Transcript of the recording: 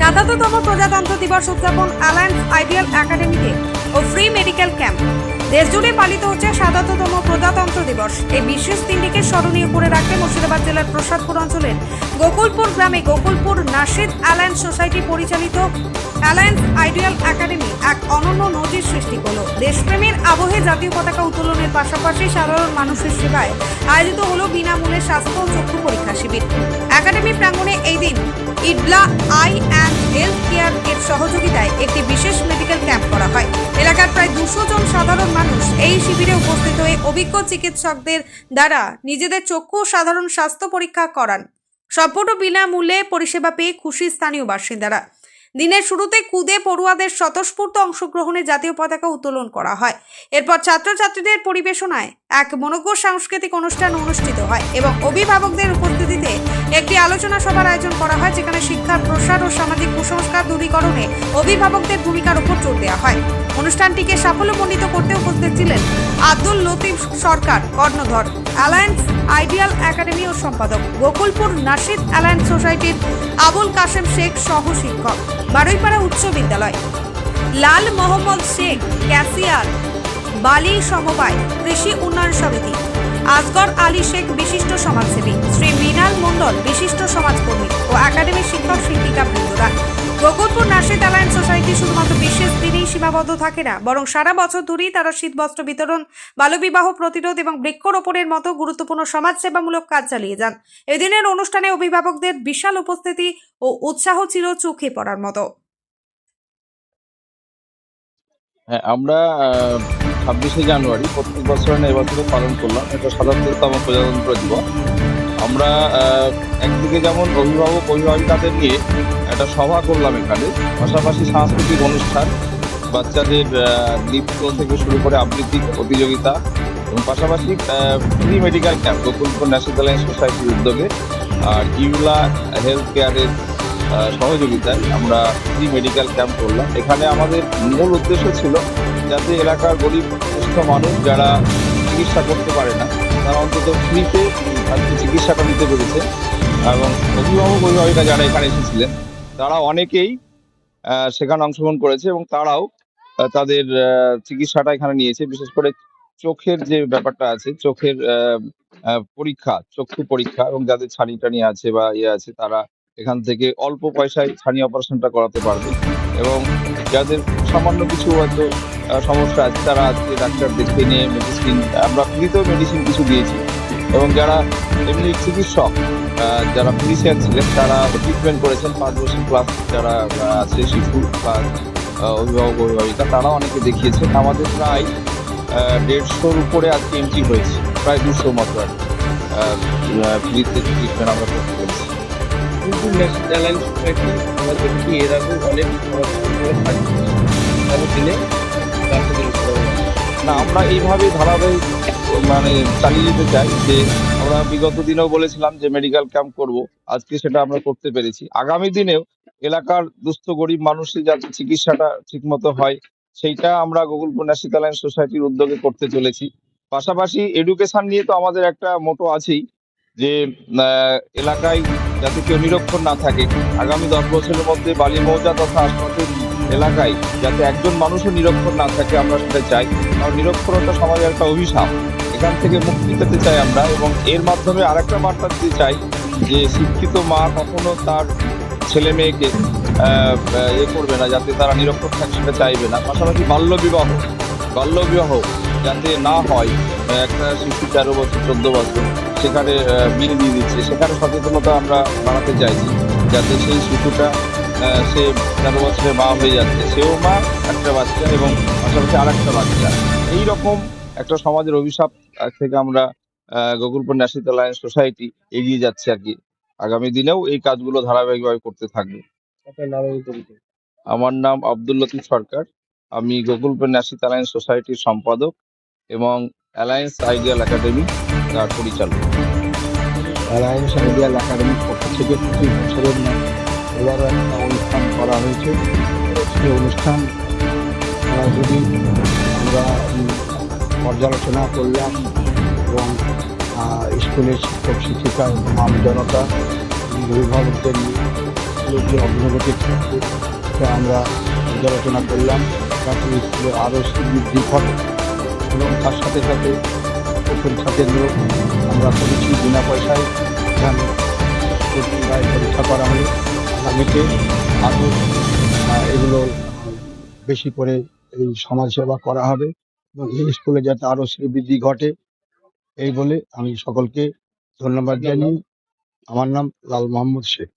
৭৭তম প্রজাতন্ত্র দিবস উদযাপন অ্যালায়েন্স আইডিয়াল একাডেমিতে ও ফ্রি মেডিকেল ক্যাম্প। দেশজুড়ে পালিত হচ্ছে ৭৭তম প্রজাতন্ত্র দিবস। এই বিশেষ দিনটিকে স্মরণীয় করে রাখতে মুর্শিদাবাদ জেলার প্রসাদপুর অঞ্চলের গোকুলপুর গ্রামে গোকুলপুর নাশিদ অ্যালায়েন্স সোসাইটি পরিচালিত অ্যালায়েন্স আইডিয়াল একাডেমি এক অনন্য নজির সৃষ্টি করল। দেশপ্রেমের আবহে জাতীয় পতাকা উত্তোলনের পাশাপাশি সাধারণ মানুষের সেবায় আয়োজিত হলো বিনামূল্যে স্বাস্থ্য ও চক্ষু পরীক্ষা শিবির। একাডেমি প্রাঙ্গণে এই দিন ইডলা আই অ্যান্ড হেলথ কেয়ার এর সহযোগিতায় একটি বিশেষ মেডিকেল ক্যাম্প করা হয়। এলাকার প্রায় 200 জন সাধারণ মানুষ এই শিবিরে উপস্থিত হয়ে অভিজ্ঞ চিকিৎসকদের দ্বারা নিজেদের চক্ষু ও সাধারণ স্বাস্থ্য পরীক্ষা করান। সম্পূর্ণ বিনামূল্যে পরিষেবা পেয়ে খুশি স্থানীয় বাসিন্দারা। দিনের শুরুতে কুদে পড়ুয়াদের স্বতঃস্ফূর্ত অংশগ্রহণে জাতীয় পতাকা উত্তোলন করা হয়। এরপর ছাত্রছাত্রীদের পরিবেশনায় এক মনোজ্ঞ সাংস্কৃতিক অনুষ্ঠান অনুষ্ঠিত হয় এবং অভিভাবকদের উপস্থিতিতে একটি আলোচনা সভার আয়োজন করা হয়, যেখানে শিক্ষার প্রসার ও সামাজিক কুসংস্কার দূরীকরণে অভিভাবকদের ভূমিকার উপর জোর দেওয়া হয়। অনুষ্ঠানটিকে সাফল্যমণ্ডিত করতে উপস্থিত ছিলেন আব্দুল লতিফ সরকার কর্ণধর, অ্যালায়েন্স আইডিয়াল একাডেমি ও সম্পাদক, গোকুলপুর নাশিদ অ্যালায়েন্স সোসাইটির আবুল কাশেম শেখ সহ শিক্ষক, বারুইপাড়া উচ্চ বিদ্যালয়, লাল মোহাম্মদ শেখ ক্যাসিয়ার, বালি সমবায় কৃষি উন্নয়ন সমিতি, আসগর আলী শেখ বিশিষ্ট সমাজসেবী, শ্রী মৃণাল মণ্ডল বিশিষ্ট সমাজকর্মী ও একাডেমির শিক্ষক শিক্ষিকা বৃন্দরা। গোকুলপুর নাশিদ অ্যালায়েন্স সোসাইটি শুধুমাত্র বিশেষ দিনেই সীমাবদ্ধ থাকে না, বরং সারা বছর ধরেই তারা শীতবস্ত্র বিতরণ, বাল্যবিবাহ প্রতিরোধ এবং বৃক্ষরোপণের মতো গুরুত্বপূর্ণ সমাজসেবামূলক কাজ চালিয়ে যান। এদিনের অনুষ্ঠানে অভিভাবকদের বিশাল উপস্থিতি ও উৎসাহ ছিল চোখে পড়ার মতো। হ্যাঁ, আমরা 26শে জানুয়ারি প্রত্যেক বছর এবছরে পালন করলাম। এটা ৭৭তম প্রজাতন্ত্র দিবস। আমরা একদিকে যেমন অভিভাবিকাদের নিয়ে একটা সভা করলাম এখানে, পাশাপাশি সাংস্কৃতিক অনুষ্ঠান, বাচ্চাদের নৃত্য থেকে শুরু করে আবৃত্তি প্রতিযোগিতা এবং পাশাপাশি free medical camp Gokulpur nasheed alliance সোসাইটির উদ্যোগে আর ইউলা হেলথ কেয়ারের সহযোগিতায় আমরা ফ্রি মেডিকেল ক্যাম্প করলাম। এখানে আমাদের মূল উদ্দেশ্য ছিল যাতে এলাকার গরিব সুস্থ মানুষ যারা চিকিৎসা করতে পারে না, তারা অন্তত ফ্রিতে চিকিৎসাটা নিতে পেরেছে। এবং অভিভাবিকা যারা এখানে এসেছিলেন তারা অনেকেই সেখানে অংশগ্রহণ করেছে এবং তারাও তাদের চিকিৎসাটা এখানে নিয়েছে। বিশেষ করে চোখের যে ব্যাপারটা আছে, চোখের পরীক্ষা, চক্ষু পরীক্ষা, এবং যাদের ছানি টানি আছে বা আছে তারা এখান থেকে অল্প পয়সায় ছানি অপারেশনটা করাতে পারবে। এবং যাদের সামান্য কিছু হয়তো সমস্যা আছে তারা আজকে ডাক্তার দেখে নিয়ে মেডিসিন, আমরা ফ্রিতেও মেডিসিন কিছু দিয়েছি। এবং যারা এমনি চিকিৎসক, যারা ফিজিশিয়ান ছিলেন, তারা ট্রিটমেন্ট করেছেন 5 বছর প্লাস যারা আছে শিশু প্লাস অভিভাবিকা, তারাও অনেকে দেখিয়েছেন। আমাদের প্রায় 150-র উপরে আজকে এন্ট্রি হয়েছে, প্রায় 200 মতো আর ফ্রিতে ট্রিটমেন্ট আমরা করতে পেরেছি। কিন্তু ন্যাশনাল অ্যালায়েন্স সোসাইটি আমরা দেখি এর আগে অনেক দিনে না, আমরা এইভাবেই ধারাবাহিক চালিয়ে যেতে চাই। যে আমরা বিগত দিনেও বলেছিলাম যে মেডিকেল ক্যাম্প করব, আজকে সেটা আমরা করতে পেরেছি। আগামী দিনেও এলাকার দুস্থ গরিব মানুষের যাতে চিকিৎসাটা ঠিকমতো হয় সেইটা আমরা গোকুলপুর নাশিদ অ্যালায়েন্স সোসাইটির উদ্যোগে করতে চলেছি। পাশাপাশি এডুকেশন নিয়ে তো আমাদের একটা মোটো আছেই যে এলাকায় যাতে কেউ নিরক্ষর না থাকে। আগামী 10 বছরের মধ্যে বালি মৌজা তথা আশপাশের এলাকায় যাতে একজন মানুষও নিরক্ষর না থাকে, আমরা সেটা চাই। কারণ নিরক্ষরতা সমাজের একটা অভিশাপ, এখান থেকে মুক্তি পেতে চাই আমরা। এবং এর মাধ্যমে আরেকটা বার্তা দিতে চাই যে শিক্ষিত মা কখনো তার ছেলে মেয়েকে করবে না, যাতে তারা নিরক্ষর থাকে সেটা চাইবে না। পাশাপাশি বাল্যবিবাহ যাতে না হয়। একটা শিশু 13 বছর 14 বছর সেখানে বিয়ে দিয়ে দিচ্ছে, সেখানে সচেতনতা আমরা বাড়াতে চাইছি, যাতে সেই শিশুটা সে 13 বছরের মা হয়ে যাচ্ছে, সেও মা, একটা বাচ্চা এবং পাশাপাশি আরেকটা বাচ্চা। এইরকম একটা সমাজের অভিশাপ থেকে আমরা গোকুলপুর নাশিদ অ্যালায়েন্স সোসাইটি এগিয়ে যাচ্ছে আর কি। আগামী দিনেও এই কাজগুলো ধারাবাহিকভাবে করতে থাকবে। আমার নাম আব্দুল লতিফ সরকার। আমি গোকুলপুর নাশিদ অ্যালায়েন্স সোসাইটির সম্পাদক এবং অ্যালায়েন্স আইডিয়াল একাডেমি তার পরিচালক। অ্যালায়েন্স আইডিয়াল একাডেমির পক্ষ থেকে 25 বছরের এবারও একটা অনুষ্ঠান করা হয়েছে। সেই অনুষ্ঠান যদি আমরা পর্যালোচনা করলাম এবং স্কুলের শিক্ষক শিক্ষিকা এবং আম জনতা অভিভাবকদের নিয়ে স্কুলের যে অগ্রগতি থাকছে সেটা আমরা পর্যালোচনা করলাম, যাতে স্কুলে আরও বৃদ্ধি ঘটে এবং তার সাথে সাথে প্রথম ছাত্রের লোক আমরা করেছি বিনা পয়সায় এখানে পরীক্ষা করা হলো। আগামীতে আরও এগুলো বেশি করে এই সমাজসেবা করা হবে এবং এই স্কুলে যাতে আরও শ্রীবৃদ্ধি ঘটে, এই বলে আমি সকলকে ধন্যবাদ জানিয়ে আমার নাম লাল মোহাম্মদ শেখ।